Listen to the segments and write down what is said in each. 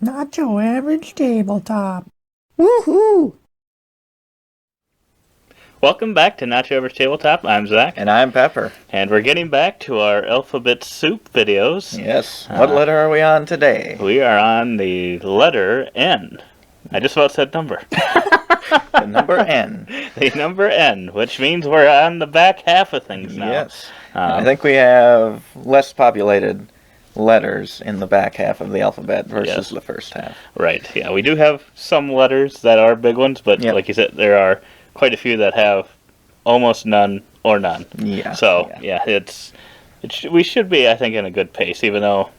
Not your average tabletop. Woohoo! Welcome back to Not Your Average Tabletop. I'm Zach. And I'm Pepper. And we're getting back to our alphabet soup videos. Yes. What letter are we on today? We are on the letter N. I just about said number. The number N. The number N, which means we're on the back half of things now. Yes. I think we have less populated letters in the back half of the alphabet versus the first half. Right. Yeah, we do have some letters that are big ones, but like you said, there are quite a few that have almost none or none. Yeah. So, we should be, I think, in a good pace, even though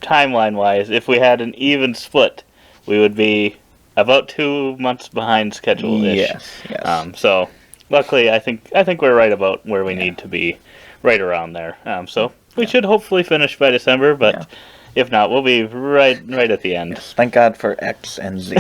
timeline-wise, if we had an even split, we would be about 2 months behind schedule-ish. Yes. So, luckily, I think we're right about where we need to be, right around there. So, we should hopefully finish by December, but if not, we'll be right at the end. Yes. Thank God for X and Z.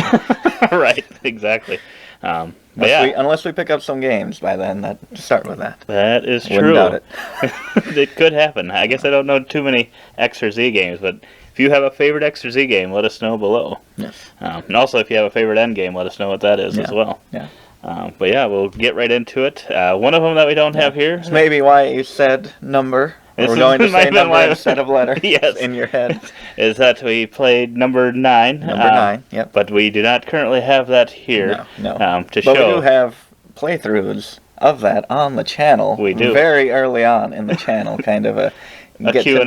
Right, exactly. Unless we pick up some games by then, start with that. That is true. Wouldn't doubt it. It could happen. I guess I don't know too many X or Z games, but if you have a favorite X or Z game, let us know below. Yes. And also, if you have a favorite N game, let us know what that is as well. Yeah. But yeah, we'll get right into it. One of them that we don't have here. It's maybe why you said number. We're going to say number instead of letter. Yes. In your head. Is that we played number 9. Number 9, yep. But we do not currently have that here. No. To but show. we do have playthroughs of that on the channel. We do. Very early on in the channel, kind of a get to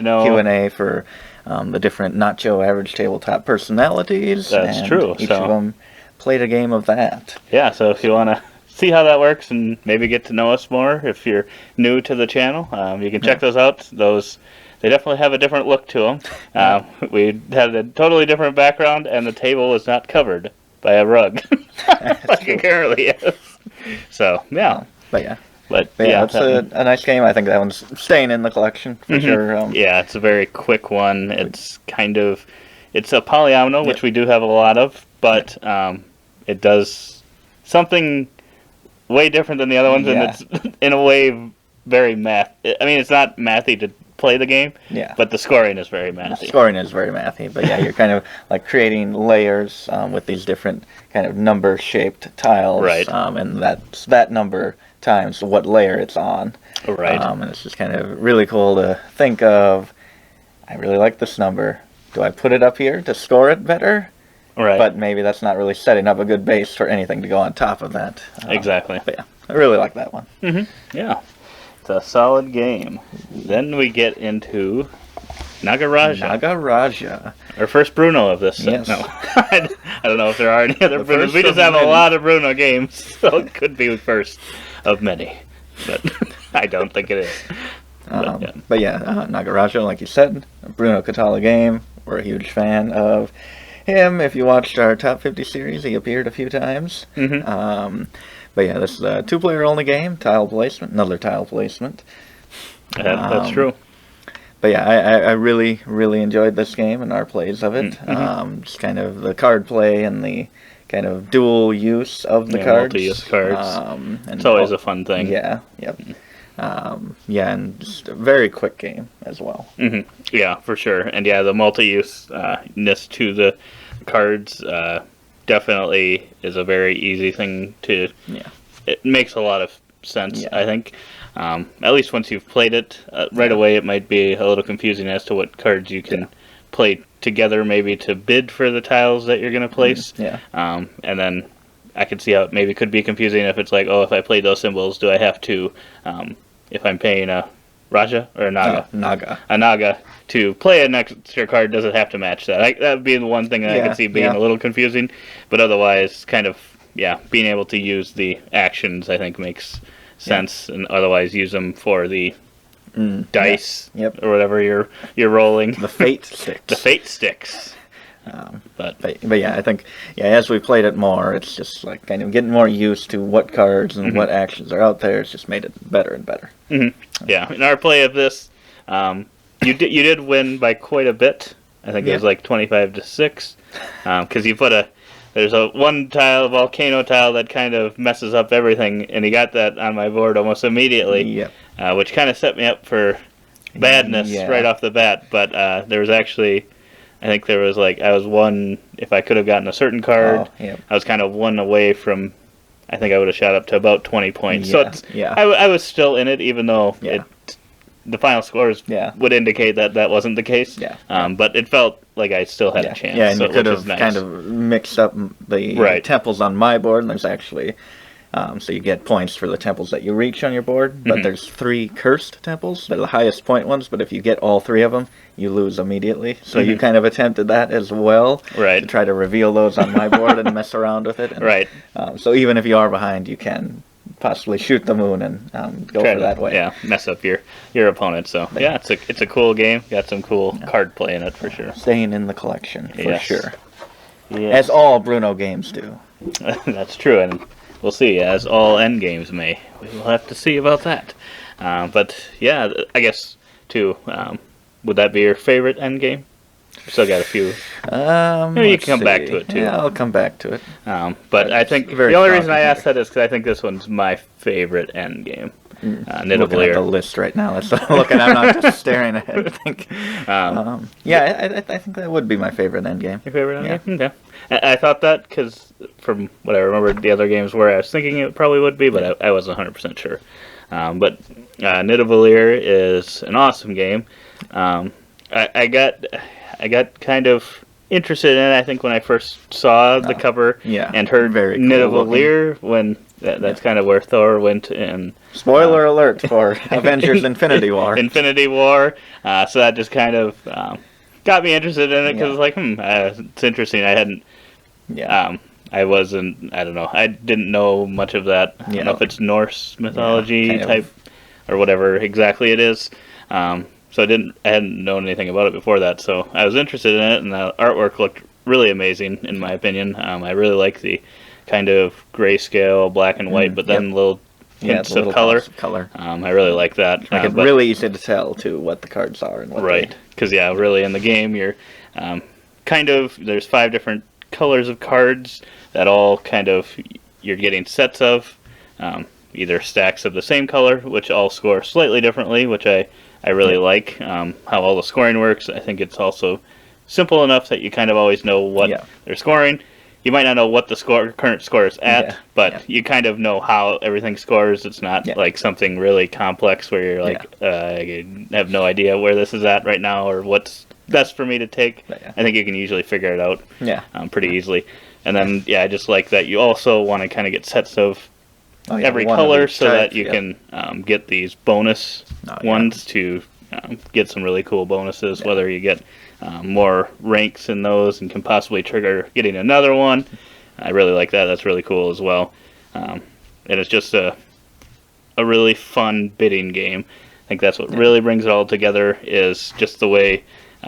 know Q&A for the different Not Your Average Tabletop personalities. That's true. Each of them played a game of that. Yeah, so if you want to see how that works and maybe get to know us more, if you're new to the channel, you can check those out. They definitely have a different look to them. We had a totally different background, and the table was not covered by a rug like it currently is. So, yeah. But yeah, it's a nice game. I think that one's staying in the collection for sure. Yeah, it's a very quick one. It's it's a polyomino, which we do have a lot of, but it does something way different than the other ones, and it's in a way very math. I mean, it's not mathy to play the game, but the scoring is very mathy. The scoring is very mathy, but you're kind of like creating layers with these different kind of number-shaped tiles, right? And that's that number times what layer it's on, right? And it's just kind of really cool to think of. I really like this number. Do I put it up here to score it better? Right. But maybe that's not really setting up a good base for anything to go on top of that. Exactly. But yeah, I really like that one. Yeah. It's a solid game. Then we get into Nagaraja. Our first Bruno of this. Yes. No. I don't know if there are any other Brunos. We just have a lot of Bruno games, so it could be first of many. But I don't think it is. Nagaraja, like you said, a Bruno Catala game. We're a huge fan of him. If you watched our Top 50 series, he appeared a few times. This is a 2-player only game. Tile placement, another tile placement. That's true. But yeah, I really, really enjoyed this game and our plays of it. Just kind of the card play and the kind of dual use of the cards. Multi-use cards. It's always a fun thing. Yeah, yep. And just a very quick game as well. Yeah, for sure. And yeah, the multi-use-ness to the cards definitely is a very easy thing to... Yeah. It makes a lot of sense, I think. At least once you've played it, right away it might be a little confusing as to what cards you can play together, maybe to bid for the tiles that you're going to place. And then I could see how it maybe could be confusing if it's like, oh, if I play those symbols, do I have to, if I'm paying a Raja or a Naga? A Naga to play an extra card, does it have to match that? That would be the one thing that I could see being a little confusing, but otherwise, kind of, being able to use the actions, I think, makes sense, and otherwise use them for the dice or whatever you're rolling. The fate sticks. The fate sticks. But yeah, I think as we played it more, it's just like kind of getting more used to what cards and what actions are out there. It's just made it better and better. Yeah, in our play of this, you did win by quite a bit. I think it was like 25-6, because you put there's a volcano tile that kind of messes up everything, and he got that on my board almost immediately, which kind of set me up for badness right off the bat. But there was actually I think there was I was one, if I could have gotten a certain card, yep. I was kind of one away from, I think I would have shot up to about 20 points. Yeah, So yeah. I was still in it, even though Yeah. the final scores would indicate that wasn't the case. Yeah. But it felt like I still had a chance. Yeah, and so, you could which have is nice. kind of mixed up the temples on my board, and there's actually... so you get points for the temples that you reach on your board, but there's 3 cursed temples. They're the highest point ones, but if you get all 3 of them, you lose immediately. So you kind of attempted that as well. Right. To try to reveal those on my board and mess around with it. And, Right. So even if you are behind, you can possibly shoot the moon and go Try for to, that way. Yeah, mess up your opponent. So yeah, it's a cool game. Got some cool card play in it for sure. Staying in the collection, for Yes. sure. Yes. As all Bruno games do. That's true, and we'll see, as all end games may. We will have to see about that. But yeah, I guess too. Would that be your favorite end game? Still got a few. Maybe you Let's can come back see. to it too. Yeah, I'll come back to it. But I think very the only reason I complicated. asked that is because I think this one's my favorite end game. Looking at the Nidavellir. list right now. That's what I'm looking at. I'm not just staring ahead. I think. I think that would be my favorite end game. Your favorite end game? Okay. I thought that because from what I remember, the other games where I was thinking it probably would be, but I wasn't 100% sure. But Nidavellir is an awesome game. I got kind of interested in it, I think, when I first saw the cover and heard very cool Nidavellir when that's kind of where Thor went and Spoiler alert for Avengers Infinity War. Infinity War. So that just kind of got me interested in it because it's interesting. I hadn't. I wasn't. I don't know. I didn't know much of that. I don't know if it's Norse mythology type or whatever exactly it is. So I hadn't known anything about it before that. So I was interested in it, and the artwork looked really amazing in my opinion. I really like the kind of grayscale, black and white, but then little hints of color. I really like that. Like it's really easy to tell too what the cards are and what right. Because really in the game you're there's 5 different colors of cards that all you're getting sets of either stacks of the same color, which all score slightly differently, which I really like how all the scoring works. I think it's also simple enough that you kind of always know what they're scoring. You might not know what the current score is at, but you kind of know how everything scores. It's not like something really complex where you're like, I have no idea where this is at right now or what's best for me to take. I think you can usually figure it out pretty easily. And then, I just like that you also want to kind of get sets of every color so that you can get these bonus ones to get some really cool bonuses, whether you get more ranks in those and can possibly trigger getting another one. I really like that. That's really cool as well. And it's just a really fun bidding game. I think that's what really brings it all together is just the way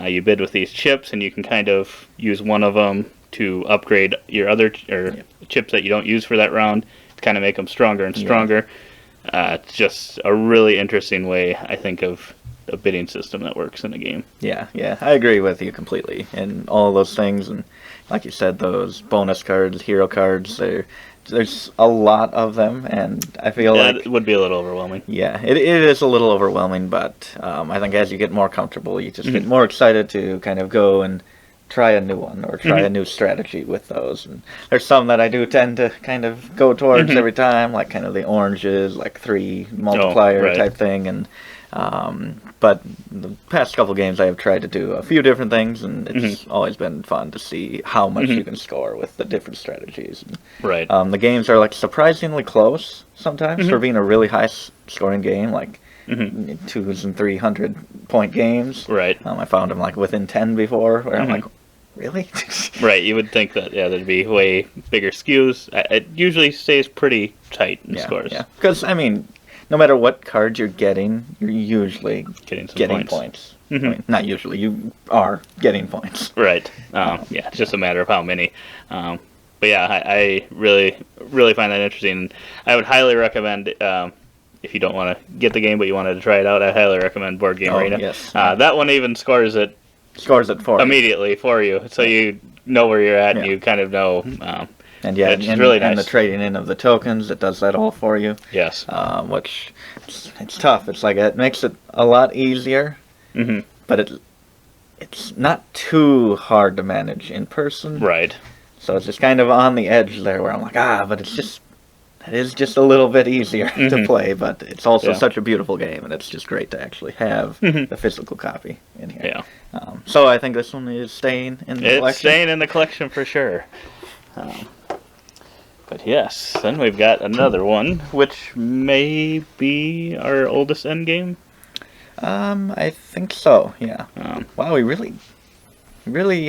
you bid with these chips, and you can kind of use one of them to upgrade your other chips that you don't use for that round to kind of make them stronger and stronger. It's just a really interesting way, I think, of a bidding system that works in a game. Yeah, I agree with you completely. And all of those things, and like you said, those bonus cards, hero cards, there's a lot of them, and I feel like it would be a little overwhelming. Yeah, it is a little overwhelming, but I think as you get more comfortable, you just get more excited to kind of go and try a new one or try a new strategy with those. And there's some that I do tend to kind of go towards every time, like kind of the oranges, like 3 multiplier type thing, and but the past couple games I have tried to do a few different things, and it's always been fun to see how much you can score with the different strategies. And, the games are like surprisingly close sometimes for being a really high scoring game, like 200 and 300 point games. I found them like within 10 before, where I'm like, really? Right, you would think that there'd be way bigger skews. It usually stays pretty tight in scores. Yeah, because I mean, no matter what card you're getting, you're usually getting points. I mean, not usually, you are getting points. Right. It's just a matter of how many. But I really, really find that interesting. I would highly recommend, if you don't want to get the game but you wanted to try it out, I highly recommend Board Game Arena. Yes. That one even scores it immediately for you, so you know where you're at and you kind of know. And it's really nice. And the trading in of the tokens, it does that all for you. Yes. Which it's tough. It's like it makes it a lot easier, but it's not too hard to manage in person. Right. So it's just kind of on the edge there where I'm like, but it is just a little bit easier to play, but it's also such a beautiful game, and it's just great to actually have the physical copy in here. Yeah. So I think this one is staying in the collection. It's staying in the collection for sure. But yes, then we've got another one, which may be our oldest endgame. I think so, yeah. Wow, we really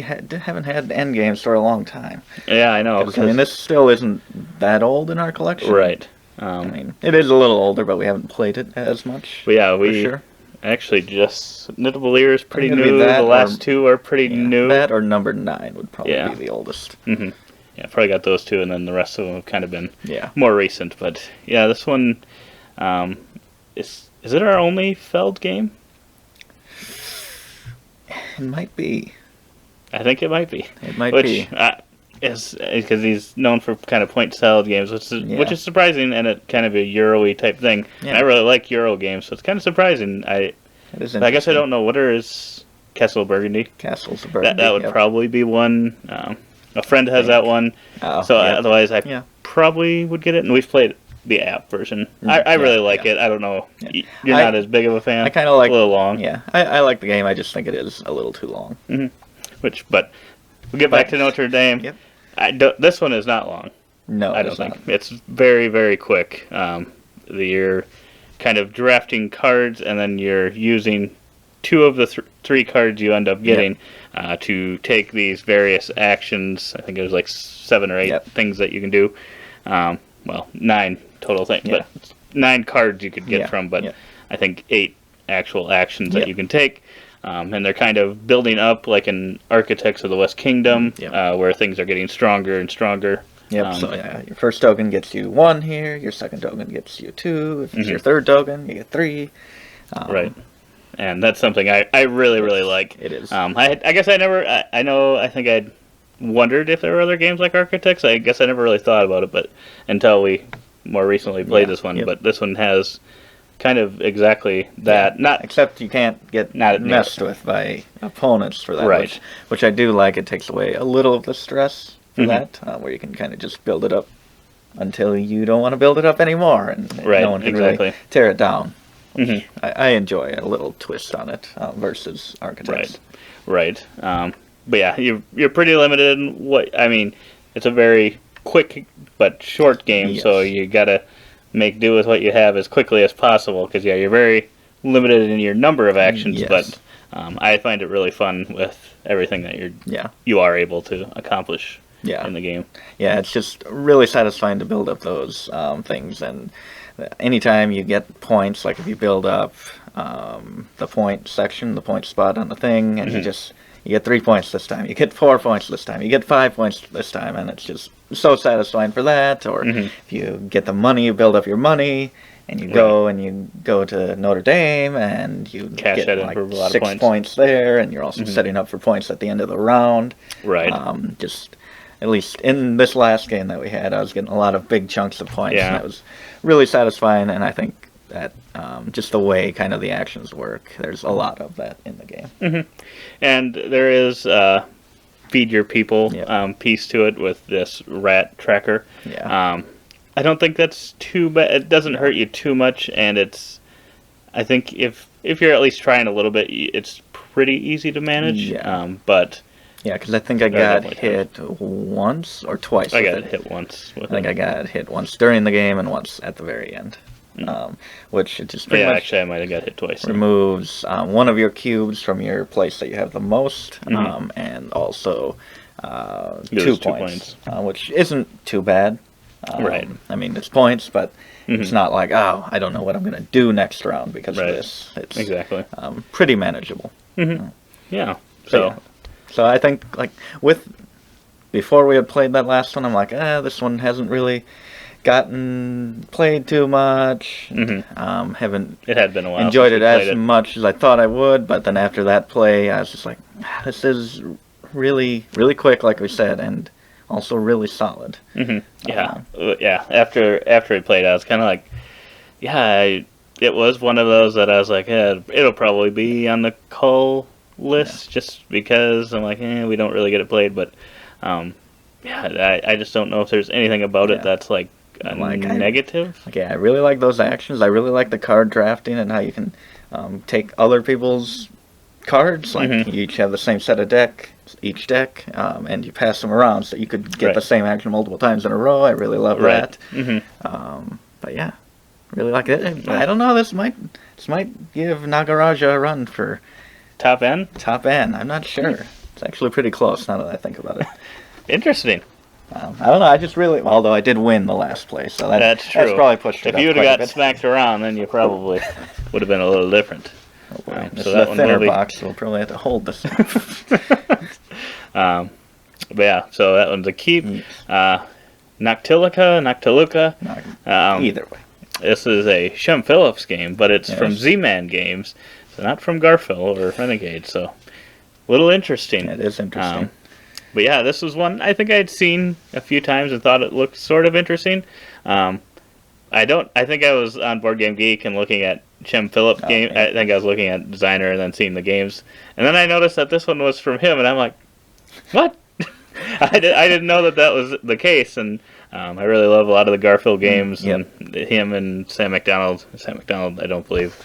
haven't had endgames for a long time. Yeah, I know. I mean, this still isn't that old in our collection. Right. I mean, it is a little older, but we haven't played it as much. But yeah, for sure. Actually just Nidavellir is pretty It's gonna be new. that The last two are pretty new. That or number 9 would probably be the oldest. Mm-hmm. Yeah, probably got those two, and then the rest of them have kind of been Yeah. more recent. But yeah, this one is it our only Feld game? It might be. I think it might be. It might which, be. Is because he's known for kind of point salad games, which is surprising, and it kind of a Euro-y type thing. Yeah. And I really like Euro games, so it's kind of surprising. I guess I don't know what is Castle Burgundy. Castles of Burgundy. That would probably be one. A friend has that one, so otherwise I probably would get it. And we've played the app version. I really like it. I don't know. Yeah. You're not as big of a fan. I kind of like a little long. Yeah, I like the game. I just think it is a little too long. Mm-hmm. But we'll get back to Notre Dame. Yep. This one is not long. No, I don't think it's very, very quick. You're kind of drafting cards, and then you're using two of the three cards you end up getting to take these various actions. I think it was like 7 or 8 things that you can do. 9 total things, but 9 cards you could get from, but I think 8 actual actions that you can take. And they're kind of building up like in Architects of the West Kingdom, where things are getting stronger and stronger. Yep, so your first token gets you 1 here, your second token gets you 2, if it's your third token, you get 3. Right. And that's something I really, really like. It is. I guess I think I'd wondered if there were other games like Architects. I guess I never really thought about it, but until we more recently played this one. But this one has kind of exactly that. Not except you can't get messed with by opponents for that. Right. Which I do like. It takes away a little of the stress for that, where you can kind of just build it up until you don't want to build it up anymore, and no one can really tear it down. I enjoy a little twist on it versus Architects. Right. But yeah, you're pretty limited in what I mean. It's a very quick but short game, so you gotta make do with what you have as quickly as possible. Because you're very limited in your number of actions. But I find it really fun with everything that you are able to accomplish in the game. Yeah, it's just really satisfying to build up those things, and anytime you get points, like if you build up the point section, the point spot on the thing, and you get 3 points this time, you get 4 points this time, you get 5 points this time, and it's just so satisfying for that. Or if you get the money, you build up your money, and you go to Notre Dame, and you get like 6 points there, and you're also setting up for points at the end of the round. Right. Just at least in this last game that we had, I was getting a lot of big chunks of points, and that was really satisfying. And I think that just the way kind of the actions work, there's a lot of that in the game. And there is feed your people piece to it with this rat tracker. I don't think that's too bad. It doesn't hurt you too much, and I think if you're at least trying a little bit, it's pretty easy to manage. But yeah, because I think I got hit once or twice. I got hit once. I think I got hit once during the game and once at the very end. Which it just pretty much actually I might have got hit twice. Removes one of your cubes from your place that you have the most, and also 2 points, which isn't too bad. Right. I mean, it's points, but it's not like, I don't know what I'm going to do next round because of this. It's pretty manageable. Yeah. So I think, like, before we had played that last one, I'm like, this one hasn't really gotten played too much. Haven't it had been a while enjoyed it as much as I thought I would, but then after that play, I was just like, this is really, really quick, like we said, and also really solid. After we played, I was kind of like, it was one of those that I was like, it'll probably be on the call list just because I'm like, we don't really get it played. But I just don't know if there's anything about it that's like a negative. I really like those actions. I really like the card drafting and how you can take other people's cards. Like you each have the same set of each deck, and you pass them around so you could get the same action multiple times in a row. I really love that. But yeah, really like it. I don't know. This might give Nagaraja a run for top N. I'm not sure. It's actually pretty close now that I think about it. Interesting. I don't know. I just really, although I did win the last place, so that's true. That's probably pushed it If you would have got smacked around, then you probably would have been a little different. This is a thinner box, so we'll probably have to hold this. But yeah, so that one's a keep. Noctiluca. Either way. This is a Shem Phillips game, but it's from Z-Man Games, so not from Garfield or Renegade, so a little interesting. It is interesting. But yeah, this was one I think I'd seen a few times and thought it looked sort of interesting. I think I was on Board Game Geek and looking at Shem Phillips game. Yeah. I think I was looking at Designer and then seeing the games. And then I noticed that this one was from him, and I'm like, what? I didn't know that was the case, and I really love a lot of the Garfield games, and him and Sam McDonald. Sam McDonald, I don't believe,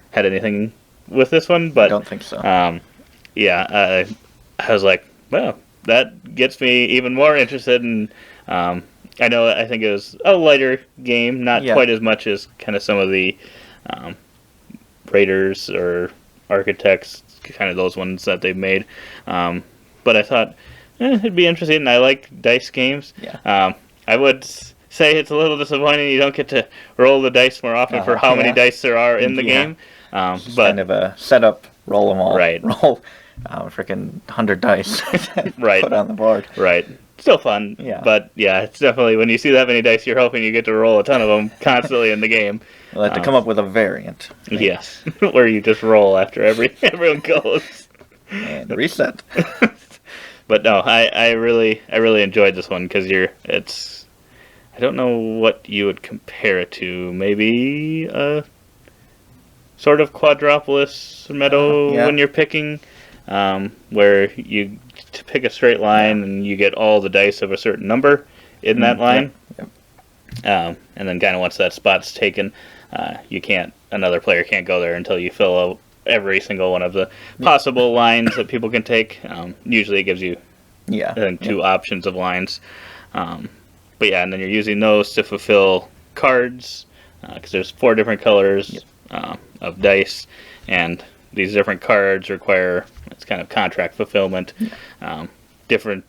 had anything with this one, but I don't think so. I was like, well, that gets me even more interested in. I think it was a lighter game, not quite as much as kind of some of the Raiders or Architects, kind of those ones that they've made. But I thought it'd be interesting. I like dice games. Yeah. I would say it's a little disappointing you don't get to roll the dice more often for how many dice there are in the game. But kind of a setup, roll them all. Right. Roll freaking 100 dice. Right. Put on the board. Right. Still fun. Yeah. But yeah, it's definitely when you see that many dice, you're hoping you get to roll a ton of them constantly in the game. We'll have to come up with a variant. Yes. Where you just roll after everyone goes. And reset. But no, I really enjoyed this one because I don't know what you would compare it to. Maybe a sort of Quadropolis Meadow when you're picking, where you pick a straight line and you get all the dice of a certain number in that line. And then kind of once that spot's taken, another player can't go there until you fill out every single one of the possible lines that people can take. Usually it gives you I think 2 options of lines. But yeah, and then you're using those to fulfill cards, because there's 4 different colors of dice, and these different cards require, it's kind of contract fulfillment, different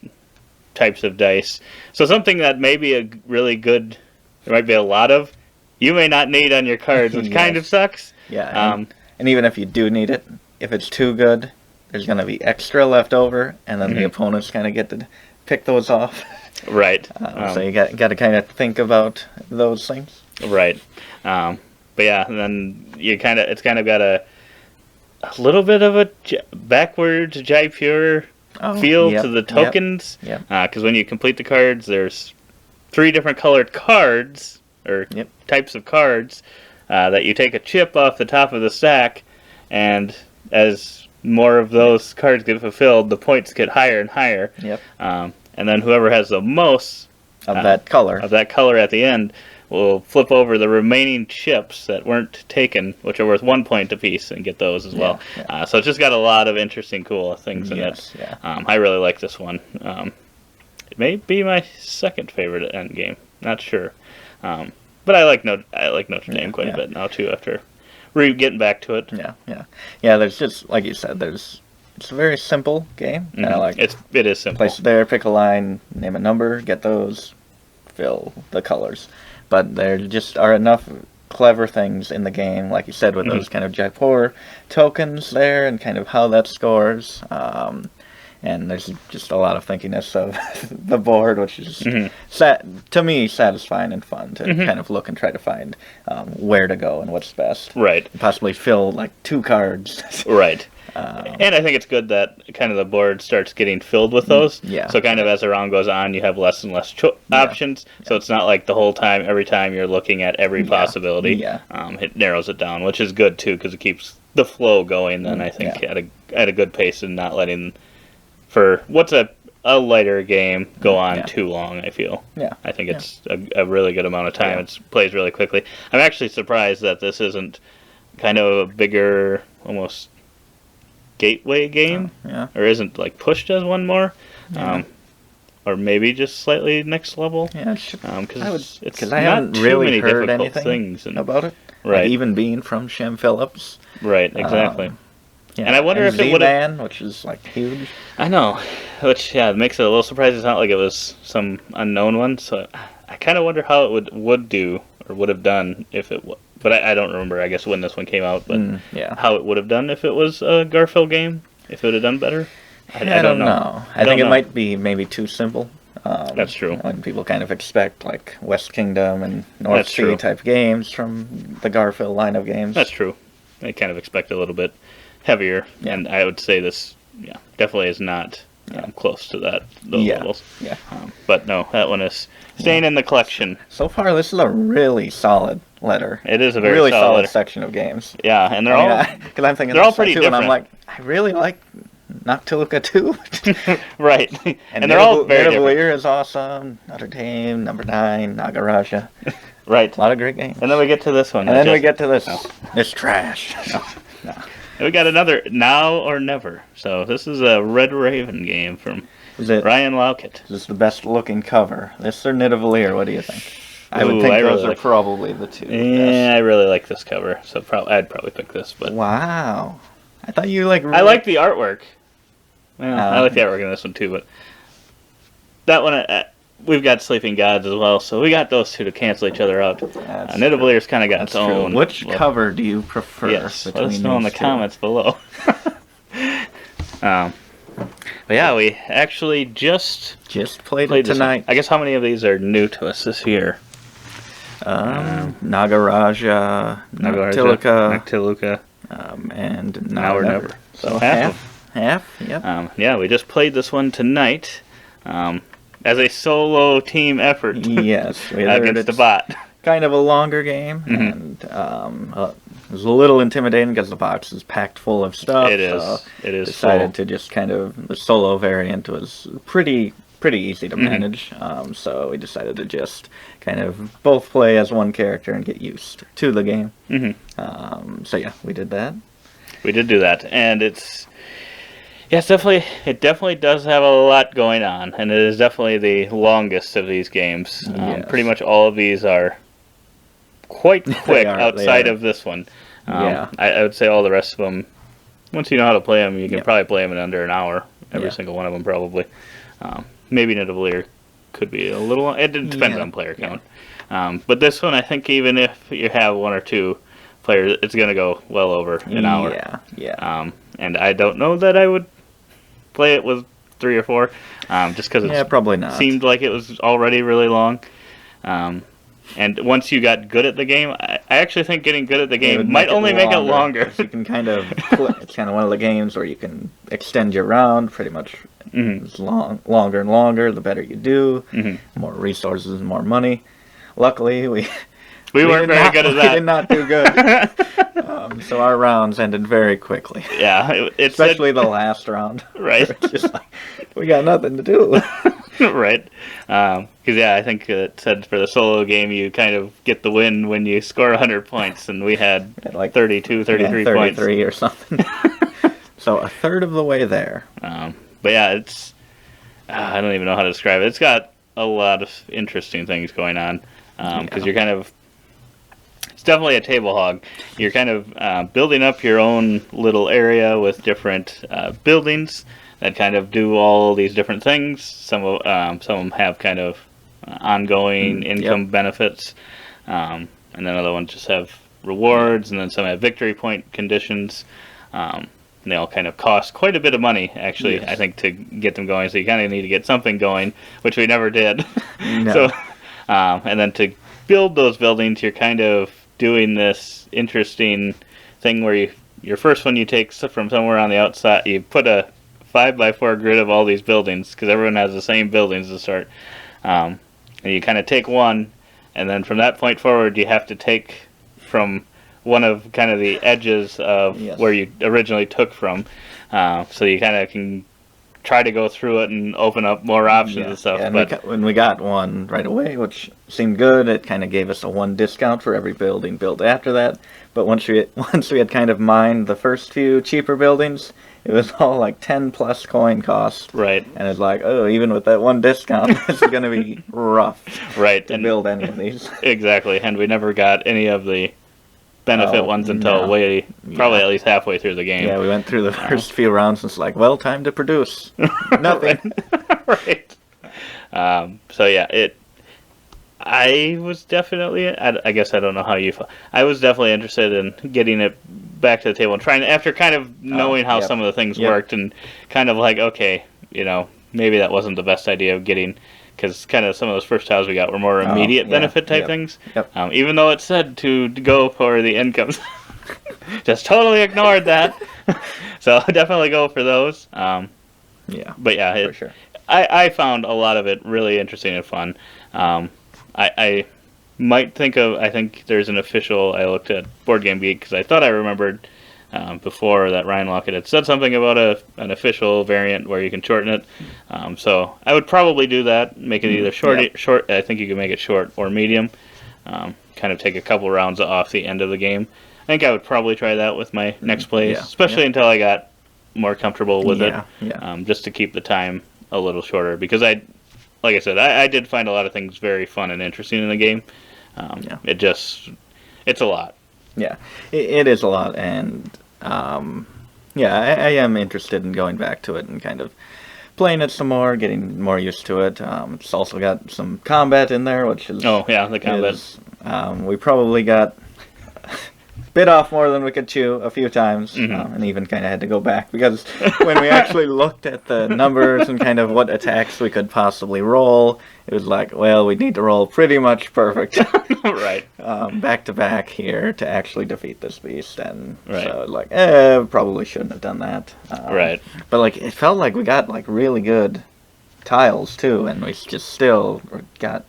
types of dice. So something that may be a really good, there might be a lot of, you may not need on your cards, which kind of sucks. Yeah, and even if you do need it, if it's too good, there's going to be extra left over, and then the opponents kind of get to pick those off. Right. So you got to kind of think about those things. Right. But yeah, and then it's kind of got a little bit of a backwards Jaipur feel to the tokens. Because when you complete the cards, there's 3 different colored cards, or types of cards, that you take a chip off the top of the stack, and as more of those cards get fulfilled, the points get higher and higher. And then whoever has the most of that color at the end will flip over the remaining chips that weren't taken, which are worth 1 point apiece, and get those as well. So it's just got a lot of interesting, cool things in it. I really like this one. It may be my second favorite end game. Not sure. But I like Notre Dame quite a bit now too, after getting back to it. There's just, like you said, it's a very simple game, and I like it. It is simple. Place it there, pick a line, name a number, get those, fill the colors. But there just are enough clever things in the game, like you said, with those kind of Jaipur tokens there, and kind of how that scores. And there's just a lot of thinkiness of the board, which is, to me, satisfying and fun to kind of look and try to find where to go and what's best. Right. And possibly fill, like, 2 cards. Right. And I think it's good that kind of the board starts getting filled with those. So kind of as the round goes on, you have less and less options. So it's not like the whole time, every time you're looking at every possibility. It narrows it down, which is good, too, because it keeps the flow going. Then I think at a good pace and not letting for what's a lighter game go on too long. I feel. Yeah. I think it's a really good amount of time. It plays really quickly. I'm actually surprised that this isn't kind of a bigger, almost gateway game, or isn't like pushed as one more. Or maybe just slightly next level. Yeah, because I haven't really heard anything about it. Right, like even being from Shem Phillips. Right, exactly. And I wonder if it would Z-Man, which is like huge. I know, which makes it a little surprising. It's not like it was some unknown one, so I kind of wonder how it would do or would have done if it. But I don't remember. I guess when this one came out, but how it would have done if it was a Garfield game, if it would have done better. I don't know. I think it might be maybe too simple. That's true. When people kind of expect like West Kingdom and North Sea type games from the Garfield line of games. That's true. They kind of expect a little bit heavier, and I would say this, definitely is not close to those levels. Yeah. But no, that one is staying in the collection. So far, this is a really solid letter. It is a very really solid letter. section of games. Yeah, and they're all because I'm thinking they're all pretty different. And I'm like, I really like Noctiluca 2. Right. And they're all very different. Nidavellir is awesome. Notre Dame, number 9, Nagaraja. Right. A lot of great games. And then we get to this one. And then we get to this. It's trash. No. And we got another Now or Never. So this is a Red Raven game from Ryan Laukat. Is this the best looking cover? This or Nidavellir? What do you think? I would think those are probably the two. Yeah, I really like this cover. So I'd probably pick this. But wow. I thought you like... I like the artwork. Well, I like the artwork in this one too, but that one, we've got Sleeping Gods as well, so we got those two to cancel each other out. Nidavellir's kind of got its own. Which cover do you prefer? Yes, let us know in the comments below. But yeah, we actually just played it tonight. I guess how many of these are new to us this year? Nagaraja, Noctiluca, and Now or Never. So half. Yep. Yeah, we just played this one tonight as a solo team effort. Yes, against the bot. Kind of a longer game, and it was a little intimidating because the box is packed full of stuff. It is. It is. Decided to just kind of the solo variant was pretty easy to manage. So we decided to just kind of both play as one character and get used to the game. So yeah, we did that. We did do that, and it definitely does have a lot going on, and it is definitely the longest of these games. Yes. Pretty much all of these are quite quick outside of this one. I would say all the rest of them, once you know how to play them, you can probably play them in under an hour. Every single one of them, probably. Maybe Nidavellir could be a little... It depends on player count. But this one, I think even if you have one or two players, it's going to go well over an hour. Yeah. And I don't know that I would play it with 3 or 4, just because it probably not. Seemed like it was already really long. And once you got good at the game, I actually think getting good at the game might only make it longer. You can kind of, it's kind of one of the games where you can extend your round pretty much as longer and longer, the better you do, more resources, more money. Luckily, we weren't very good at that. We did not do good. So our rounds ended very quickly. Yeah. Especially the last round. Right. It's just like, we got nothing to do. Right. Because, I think it said for the solo game, you kind of get the win when you score 100 points, and we had like 32, 33 points. 33 or something. So a third of the way there. But yeah, it's... I don't even know how to describe it. It's got a lot of interesting things going on. Because you're kind of... It's definitely a table hog. You're kind of building up your own little area with different buildings that kind of do all these different things. Some of them have kind of ongoing income benefits, and then other ones just have rewards, and then some have victory point conditions. And they all kind of cost quite a bit of money, actually, I think, to get them going. So you kind of need to get something going, which we never did. No. So, and then to build those buildings, you're kind of doing this interesting thing where your first one you take from somewhere on the outside, you put a 5x4 grid of all these buildings, because everyone has the same buildings to start. And you kind of take one, and then from that point forward, you have to take from one of kind of the edges of Yes. where you originally took from. So you kind of can try to go through it and open up more options and stuff. And but when we got one right away, which seemed good, it kind of gave us a 1 discount for every building built after that. But once we had kind of mined the first few cheaper buildings, it was all like 10 plus coin cost. right, And it's like, oh, even with that 1 discount, this is going to be rough right, to and build any of these. exactly. And we never got any of the benefit Oh, ones until no. probably Yeah. at least halfway through the game. Yeah, we went through the first few rounds and it's like, well, time to produce. Nothing. Right. So yeah, I was definitely. I guess I don't know how you felt. I was definitely interested in getting it back to the table and trying after kind of knowing how yep. some of the things Yep. worked and kind of like, okay, maybe that wasn't the best idea of getting. Because kind of some of those first tiles we got were more immediate yeah, benefit type yep, things. yep. Even though it said to go for the incomes. Just totally ignored that. So definitely go for those. Yeah, But yeah, for sure. I found a lot of it really interesting and fun. I might think I think there's an official, I looked at Board Game Geek because I thought I remembered before that Ryan Lockett had said something about an official variant where you can shorten it. So I would probably do that, make it either short, I think you can make it short or medium, kind of take a couple rounds off the end of the game. I think I would probably try that with my next plays, yeah, especially until I got more comfortable with Yeah, it, yeah. just to keep the time a little shorter. Because like I said, I did find a lot of things very fun and interesting in the game. It's a lot. Yeah, it is a lot, and I am interested in going back to it and kind of playing it some more, getting more used to it. It's also got some combat in there, which is The combat. we probably got bit off more than we could chew a few times, and even kind of had to go back because when we actually looked at the numbers and kind of what attacks we could possibly roll, it was like, well, we need to roll pretty much perfect Right. back to back here to actually defeat this beast, and Right. so like, probably shouldn't have done that. Right. But like, it felt like we got like really good tiles too, and we just still got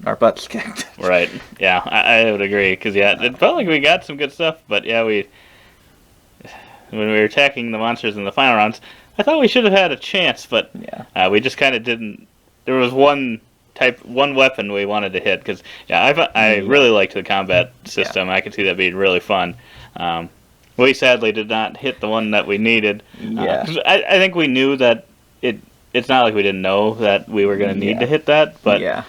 our butts kicked. Right. Yeah, I would agree. Because, it felt like we got some good stuff. But, when we were attacking the monsters in the final rounds, I thought we should have had a chance. But we just kind of didn't. There was one weapon we wanted to hit. Because, I really liked the combat system. I could see that being really fun. We sadly did not hit the one that we needed. 'Cause I think we knew that it's not like we didn't know that we were going to need to hit that. But,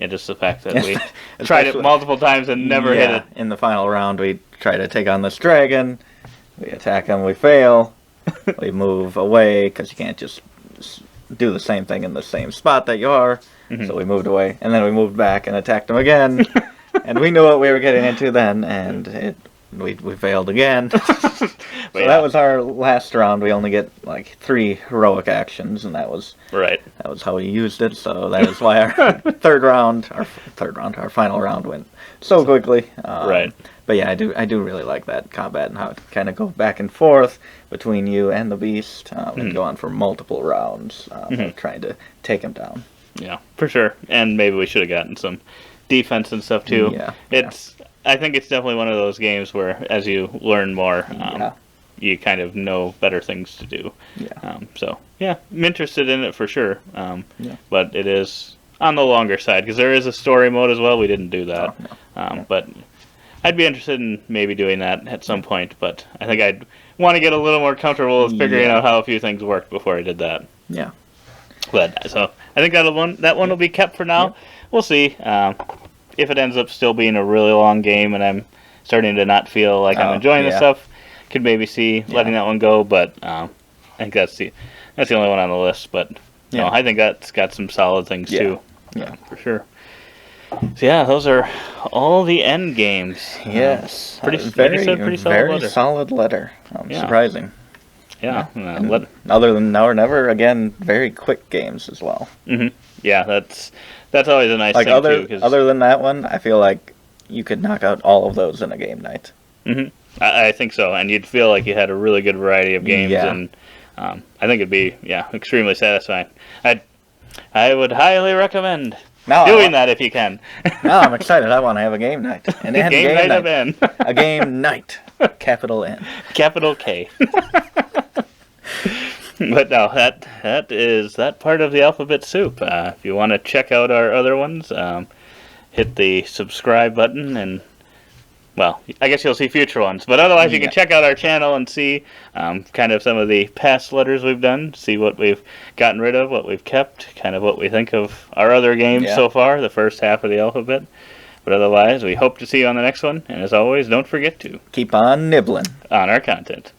just the fact that we tried it multiple times and never hit it. In the final round, we try to take on this dragon. We attack him, we fail. We move away because you can't just do the same thing in the same spot that you are. So we moved away, and then we moved back and attacked him again. And we knew what we were getting into then, and we failed again. So that was our last round. We only get like 3 heroic actions, and that was how we used it. So that is why our our final round went so quickly. But yeah, I do really like that combat and how it kind of go back and forth between you and the beast, and go on for multiple rounds, of trying to take him down. Yeah, for sure. And maybe we should have gotten some defense and stuff too. I think it's definitely one of those games where, as you learn more, you kind of know better things to do. I'm interested in it for sure. But it is on the longer side because there is a story mode as well. We didn't do that, but I'd be interested in maybe doing that at some point. But I think I'd want to get a little more comfortable with figuring out how a few things worked before I did that. Yeah. But so I think that one will be kept for now. We'll see. If it ends up still being a really long game and I'm starting to not feel like I'm enjoying the stuff, could maybe see letting that one go. But I think that's the only one on the list. But no, I think that's got some solid things too. Yeah, for sure. So those are all the end games. Yes, pretty solid letter. Surprising. Yeah. Other than Now or Never, again, very quick games as well. Yeah, that's always a nice thing too. Other than that one, I feel like you could knock out all of those in a game night. I think so, and you'd feel like you had a really good variety of games, and I think it'd be extremely satisfying. I would highly recommend Now doing that if you can. Now I'm excited. I want to have a game night. An N Game night of N. A game night. Capital N. Capital K. But no, that is that part of the alphabet soup. If you want to check out our other ones, hit the subscribe button, and well, I guess you'll see future ones. But otherwise, you can check out our channel and see kind of some of the past letters we've done, see what we've gotten rid of, what we've kept, kind of what we think of our other games so far, the first half of the alphabet. But otherwise, we hope to see you on the next one. And as always, don't forget to keep on nibbling on our content.